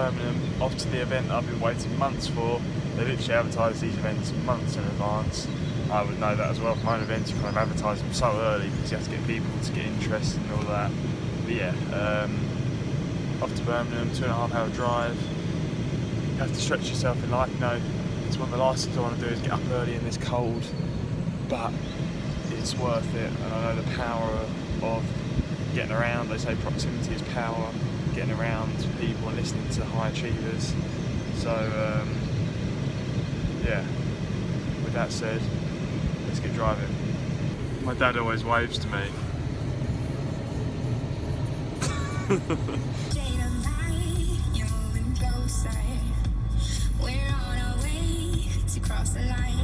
Birmingham, off to the event I've been waiting months for. They literally advertise these events months in advance. I would know that as well from my own events. You kind of advertise them so early because you have to get people to get interested and all that. But yeah, off to Birmingham, 2.5 hour drive. You have to stretch yourself in life, you know. It's one of the last things I want to do is get up early in this cold, but it's worth it. And I know the power of getting around. They say proximity is power, getting around people and listening to high achievers. So yeah, with that said, let's get driving. My dad always waves to me.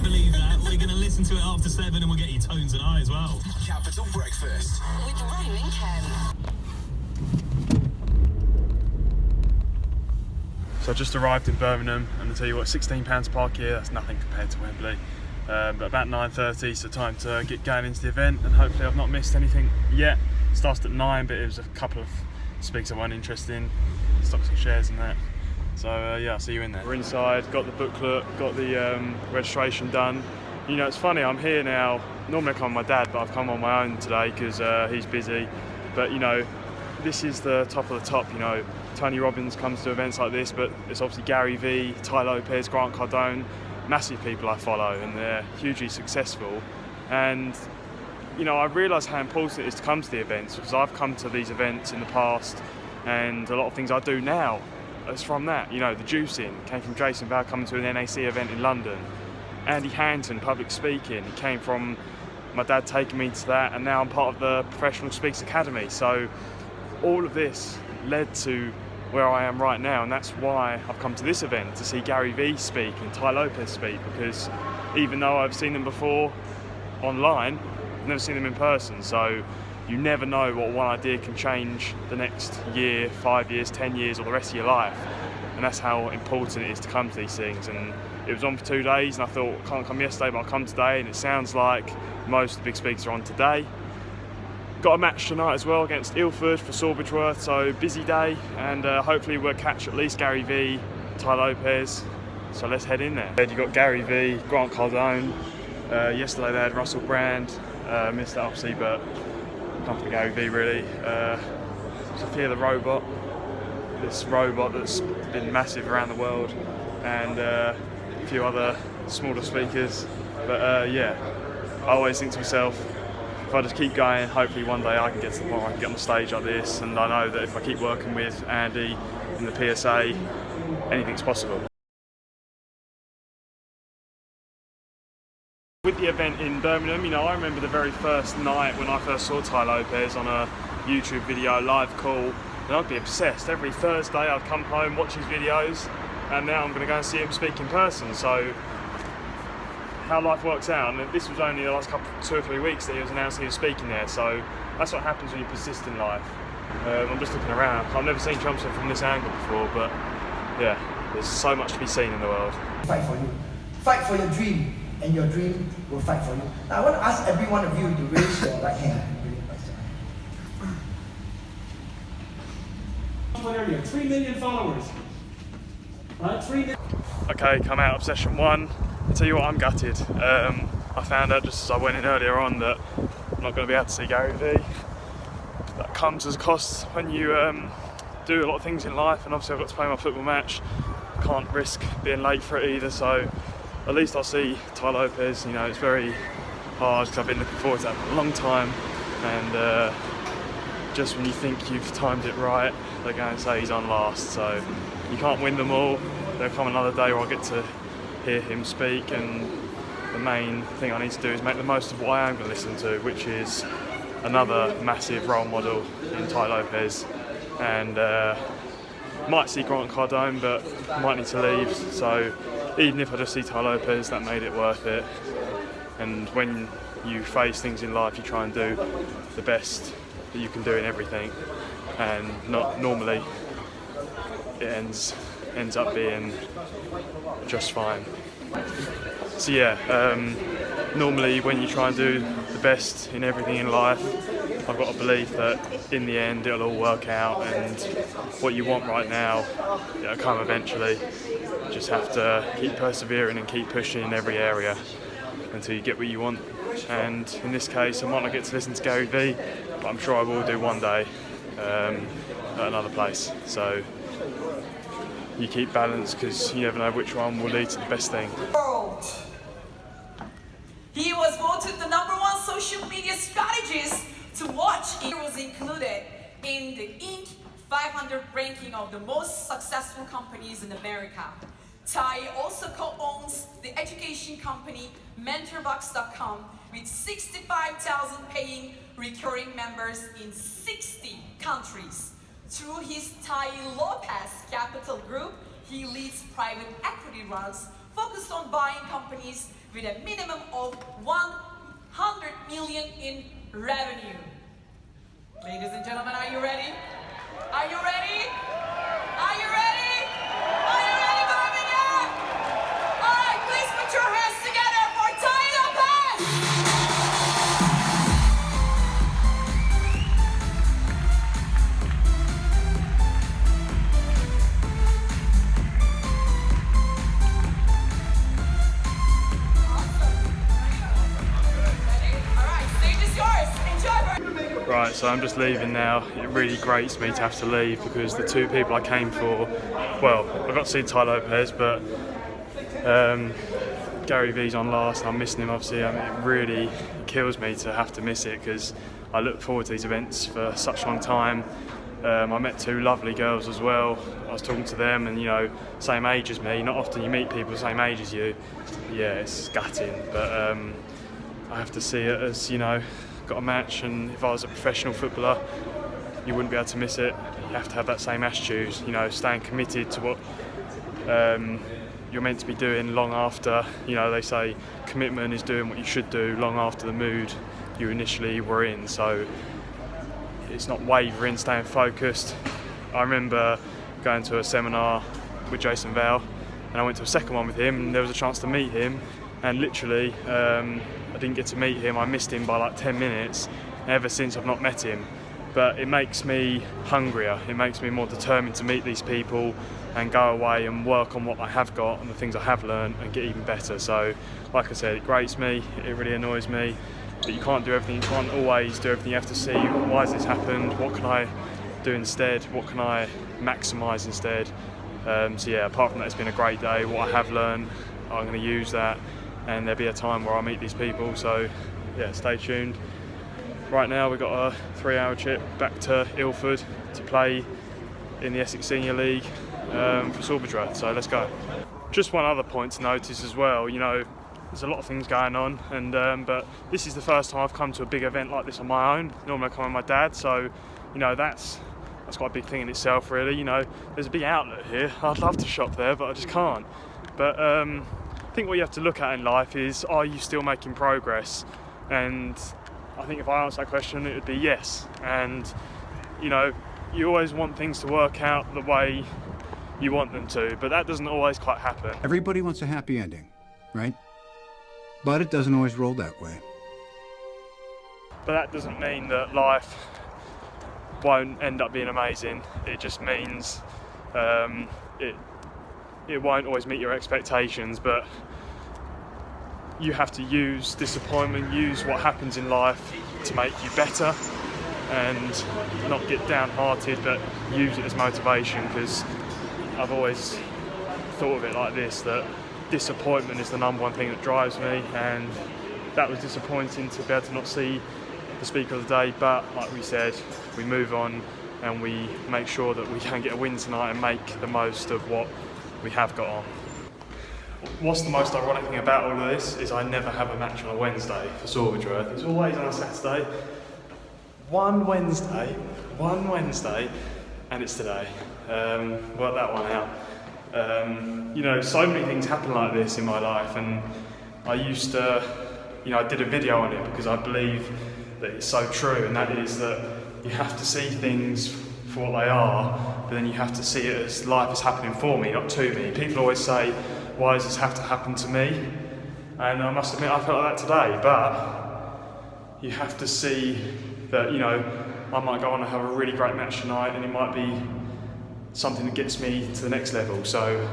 Believe that. We're going to listen to it after 7 and we'll get you Tones and I as well. Capital Breakfast with Ryan and Ken. So I just arrived in Birmingham, and I tell you what, £16 to park here, that's nothing compared to Wembley. But about 9:30, so time to get going into the event, and hopefully I've not missed anything yet. It starts at 9, but it was a couple of speakers I weren't interested in, stocks and shares and that. So yeah, I'll see you in there. We're inside, got the booklet, got the registration done. You know, it's funny, I'm here now. Normally I come with my dad, but I've come on my own today because he's busy. But you know, this is the top of the top, you know. Tony Robbins comes to events like this, but it's obviously Gary Vee, Ty Lopez, Grant Cardone, massive people I follow, and they're hugely successful. And you know, I realise how important it is to come to the events, because I've come to these events in the past, and a lot of things I do now is from that. You know, the juicing came from Jason Vale coming to an NAC event in London. Andy Harrington, public speaking, it came from my dad taking me to that, and now I'm part of the Professional Speakers Academy. So all of this led to where I am right now, and that's why I've come to this event, to see Gary Vee speak and Ty Lopez speak, because even though I've seen them before online, I've never seen them in person. So you never know what one idea can change the next year, 5 years, 10 years, or the rest of your life. And that's how important it is to come to these things. And it was on for 2 days, and I thought, I can't come yesterday, but I'll come today. And it sounds like most of the big speakers are on today. Got a match tonight as well against Ilford for Sawbridgeworth, so busy day, and hopefully we'll catch at least Gary Vee, Ty Lopez. So let's head in there. You got Gary Vee, Grant Cardone. Yesterday they had Russell Brand. Missed that obviously, but come for Gary Vee really. Sophia the robot, this robot that's been massive around the world, and a few other smaller speakers. But yeah, I always think to myself, if I just keep going, hopefully one day I can get to the point where I can get on the stage like this, and I know that if I keep working with Andy in the PSA, anything's possible. With the event in Birmingham, you know, I remember the very first night when I first saw Ty Lopez on a YouTube video, live call, and I'd be obsessed. Every Thursday I'd come home, watch his videos, and now I'm going to go and see him speak in person. So how life works out, and this was only the last 2 or 3 weeks that he was announced he was speaking there, so that's what happens when you persist in life. I'm just looking around. I've never seen Chelmsford from this angle before, but yeah, there's so much to be seen in the world. Fight for you. Fight for your dream, and your dream will fight for you. Now I want to ask every one of you to raise your right hand. 3 million followers. Right, 3 million. Okay, come out of session 1. I'll tell you what, I'm gutted. I found out just as I went in earlier on that I'm not going to be able to see Gary Vee. That comes as a cost when you do a lot of things in life, and obviously I've got to play my football match. Can't risk being late for it either, so at least I'll see Ty Lopez. You know, it's very hard because I've been looking forward to that for a long time, and just when you think you've timed it right, they're going to say he's on last, so you can't win them all. There'll come another day where I'll get to hear him speak, and the main thing I need to do is make the most of what I am going to listen to, which is another massive role model in Ty Lopez, and might see Grant Cardone, but might need to leave, so even if I just see Ty Lopez, that made it worth it. And when you face things in life, you try and do the best that you can do in everything, and not normally it ends up being just fine. So yeah, normally when you try and do the best in everything in life, I've got a belief that in the end it'll all work out, and what you want right now, it'll come eventually. You just have to keep persevering and keep pushing in every area until you get what you want. And in this case, I might not get to listen to Gary Vee, but I'm sure I will do one day at another place. So you keep balance, because you never know which one will lead to the best thing. He was voted the #1 social media strategist to watch. He was included in the Inc. 500 ranking of the most successful companies in America. Ty also co-owns the education company MentorBox.com with 65,000 paying recurring members in 60 countries. Through his Ty Lopez Capital Group, he leads private equity runs focused on buying companies with a minimum of 100 million in revenue. Ladies and gentlemen, are you ready? Are you ready? Are you ready? Are you ready, Birmingham? All right, please put your hands together for Ty Lopez! Right, so I'm just leaving now. It really grates me to have to leave, because the two people I came for, well, I got to see Ty Lopez, but Gary Vee's on last and I'm missing him, obviously. I mean, it really kills me to have to miss it, because I look forward to these events for such a long time. I met two lovely girls as well. I was talking to them, and you know, same age as me. Not often you meet people the same age as you. Yeah, it's gutting, but I have to see it as, you know, got a match, and if I was a professional footballer, you wouldn't be able to miss it. You have to have that same attitude, you know, staying committed to what you're meant to be doing long after, you know, they say commitment is doing what you should do long after the mood you initially were in. So it's not wavering, staying focused. I remember going to a seminar with Jason Vale, and I went to a second one with him, and there was a chance to meet him, and literally I didn't get to meet him. I missed him by like 10 minutes. Ever since, I've not met him. But it makes me hungrier. It makes me more determined to meet these people and go away and work on what I have got and the things I have learned and get even better. So, like I said, it grates me. It really annoys me. But you can't do everything. You can't always do everything. You have to see, why has this happened? What can I do instead? What can I maximise instead? So yeah, apart from that, it's been a great day. What I have learned, I'm going to use that. And there'll be a time where I'll meet these people, so yeah, stay tuned. Right now we've got a 3-hour trip back to Ilford to play in the Essex Senior League for Sorbidra, so let's go. Just one other point to notice as well, you know, there's a lot of things going on, and but this is the first time I've come to a big event like this on my own. Normally I come with my dad, so you know, that's quite a big thing in itself really. You know, there's a big outlet here. I'd love to shop there, but I just can't. But I think what you have to look at in life is, are you still making progress? And I think if I answer that question, it would be yes. And you know, you always want things to work out the way you want them to, but that doesn't always quite happen. Everybody wants a happy ending, right? But it doesn't always roll that way. But that doesn't mean that life won't end up being amazing. It just means it won't always meet your expectations, but you have to use disappointment, use what happens in life to make you better, and not get downhearted, but use it as motivation, because I've always thought of it like this, that disappointment is the #1 thing that drives me, and that was disappointing to be able to not see the speaker of the day, but like we said, we move on and we make sure that we can get a win tonight and make the most of what we have got on. What's the most ironic thing about all of this is I never have a match on a Wednesday for Sorbidra. It's always on a Saturday. One Wednesday, and it's today. Work that one out. You know, so many things happen like this in my life, and I used to, you know, I did a video on it because I believe that it's so true, and that is that you have to see things for what they are, but then you have to see it as life is happening for me, not to me. People always say, why does this have to happen to me? And I must admit, I felt like that today, but you have to see that, you know, I might go on and have a really great match tonight and it might be something that gets me to the next level. So,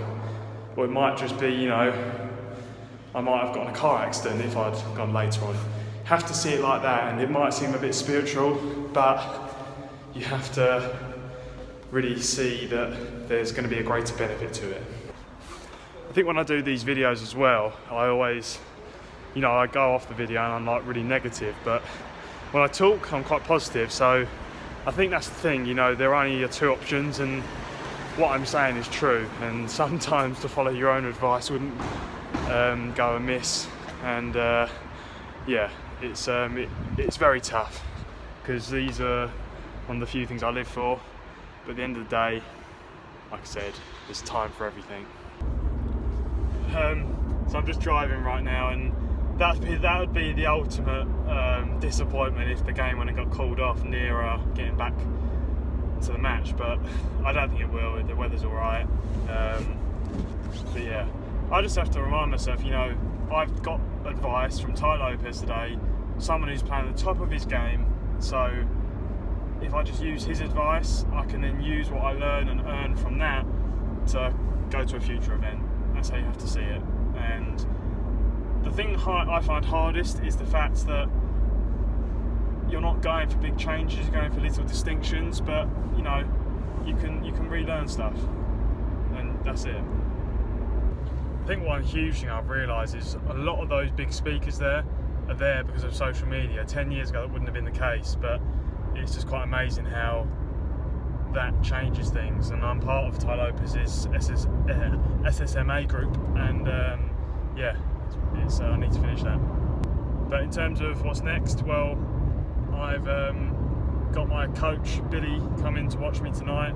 or it might just be, you know, I might have got in a car accident if I'd gone later on. Have to see it like that, and it might seem a bit spiritual, but you have to really see that there's going to be a greater benefit to it. I think when I do these videos as well, I always, you know, I go off the video and I'm like really negative, but when I talk, I'm quite positive. So I think that's the thing, you know, there are only two options, and what I'm saying is true. And sometimes to follow your own advice wouldn't go amiss. And yeah, it's very tough, because these are one of the few things I live for. But at the end of the day, like I said, there's time for everything. So I'm just driving right now, and that would be the ultimate disappointment if the game when it got called off nearer getting back to the match, but I don't think it will. The weather's alright. But yeah, I just have to remind myself, you know, I've got advice from Tony Robbins today, someone who's playing at the top of his game, so if I just use his advice, I can then use what I learn and earn from that to go to a future event. That's how you have to see it. And the thing I find hardest is the fact that you're not going for big changes, you're going for little distinctions, but you know, you can relearn stuff, and that's it. I think one huge thing I've realised is a lot of those big speakers there are there because of social media. 10 years ago that wouldn't have been the case, but it's just quite amazing how that changes things. And I'm part of Tony Robbins' SSMA group, and yeah, I need to finish that. But in terms of what's next, well, I've got my coach Billy coming to watch me tonight,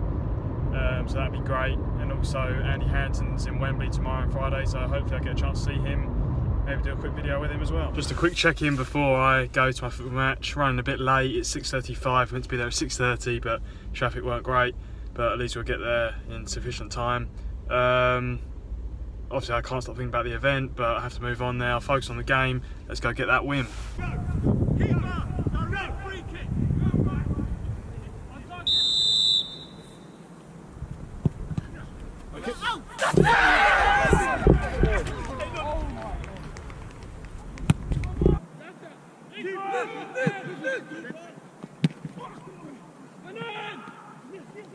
so that'd be great. And also Andy Harrington's in Wembley tomorrow and Friday, so hopefully I get a chance to see him, maybe do a quick video with him as well. Just a quick check-in before I go to my football match. Running a bit late, it's 6:35, meant to be there at 6:30, but traffic weren't great, but at least we'll get there in sufficient time. Obviously I can't stop thinking about the event, but I have to move on now, focus on the game. Let's go get that win.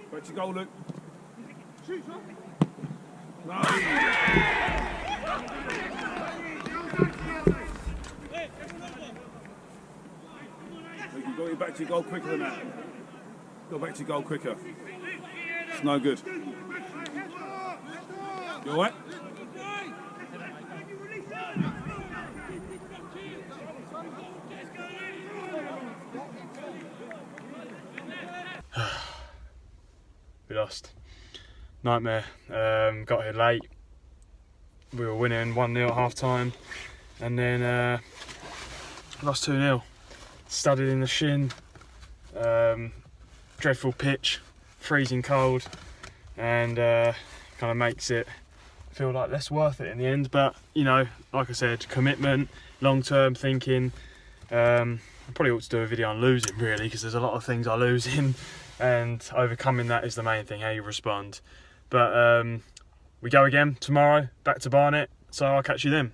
Where'd you go, Luke? No. You can go back to your goal quicker than that. Go back to your goal quicker. It's no good. You alright? We lost. Nightmare. Got here late. We were winning 1-0 at half time, and then lost 2-0. Studded in the shin. Dreadful pitch, freezing cold, and kind of makes it feel like less worth it in the end. But you know, like I said, commitment, long-term thinking. I probably ought to do a video on losing, really, because there's a lot of things I lose in, and overcoming that is the main thing, how you respond. But we go again tomorrow, back to Barnet, so I'll catch you then.